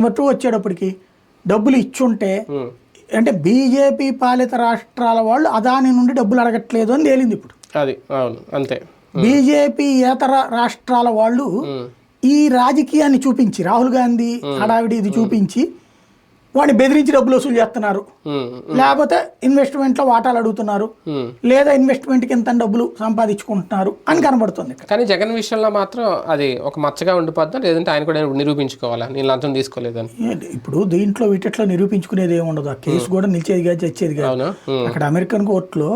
Number 2 వచ్చేటప్పటికి డబ్బులు ఇచ్చుంటే అంటే బీజేపీ పాలిత రాష్ట్రాల వాళ్ళు అదాని నుండి డబ్బులు అడగట్లేదు అని తేలింది ఇప్పుడు. అది అవును అంతే. బీజేపీ ఏతర రాష్ట్రాల వాళ్ళు ఈ రాజకీయాన్ని చూపించి రాహుల్ గాంధీ హడావిడి ఇది చూపించి వాడిని బెదిరించి డబ్బులు వసూలు చేస్తున్నారు, లేకపోతే ఇన్వెస్ట్మెంట్లో వాటాలు అడుగుతున్నారు, లేదా ఇన్వెస్ట్మెంట్కి ఎంత డబ్బులు సంపాదించుకుంటున్నారు అని కనబడుతుంది. కానీ జగన్ విషయంలో మాత్రం అది ఒక మచ్చగా ఉండిపోద్దా, లేదంటే ఆయన కూడా నిరూపించుకోవాలా నేను లంచం తీసుకోలేదని? ఇప్పుడు దీంట్లో వీటిట్లో నిరూపించుకునేది ఏమి ఉండదు. ఆ కేసు కూడా నిలిచేది కాదు, చచ్చేది కాదు. అక్కడ అమెరికన్ కోర్టులో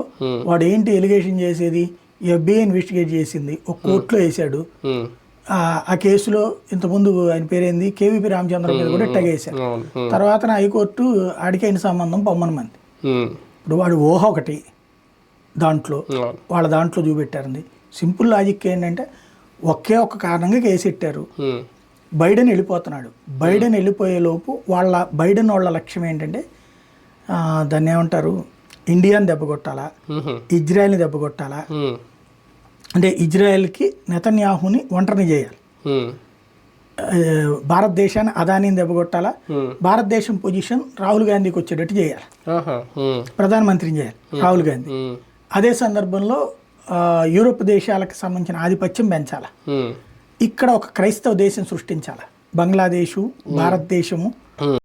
వాడు ఏంటి ఎలిగేషన్ చేసేది, FBI ఇన్వెస్టిగేట్ చేసింది, ఒక కోర్టులో వేసాడు. ఆ కేసులో ఇంతకుముందు ఆయన పేరేంది KVP రామచంద్ర మీద కూడా ఇట్టగా వేశారు. తర్వాత హైకోర్టు ఆడికైన సంబంధం పొమ్మని మంది. ఇప్పుడు వాడు ఊహ ఒకటి దాంట్లో వాళ్ళ దాంట్లో చూపెట్టారండి. సింపుల్ లాజిక్ ఏంటంటే ఒకే ఒక కారణంగా కేసు పెట్టారు. బైడెన్ వెళ్ళిపోతున్నాడు. బైడెన్ వెళ్ళిపోయేలోపు బైడెన్ వాళ్ళ లక్ష్యం ఏంటంటే దాన్ని ఏమంటారు, ఇండియాని దెబ్బకొట్టాలా, ఇజ్రాయెల్ని దెబ్బకొట్టాలా, అంటే ఇజ్రాయెల్కి నెతన్యాహుని ఒంటరిని చేయాలి, భారతదేశాన్ని అదానీని దెబ్బకొట్టాలా, భారతదేశం పొజిషన్ రాహుల్ గాంధీకి వచ్చేటట్టు చేయాలి, ప్రధానమంత్రిని చేయాలి రాహుల్ గాంధీ. అదే సందర్భంలో యూరోప్ దేశాలకు సంబంధించిన ఆధిపత్యం పెంచాలి. ఇక్కడ ఒక క్రైస్తవ దేశం సృష్టించాలి. బంగ్లాదేశు, భారతదేశము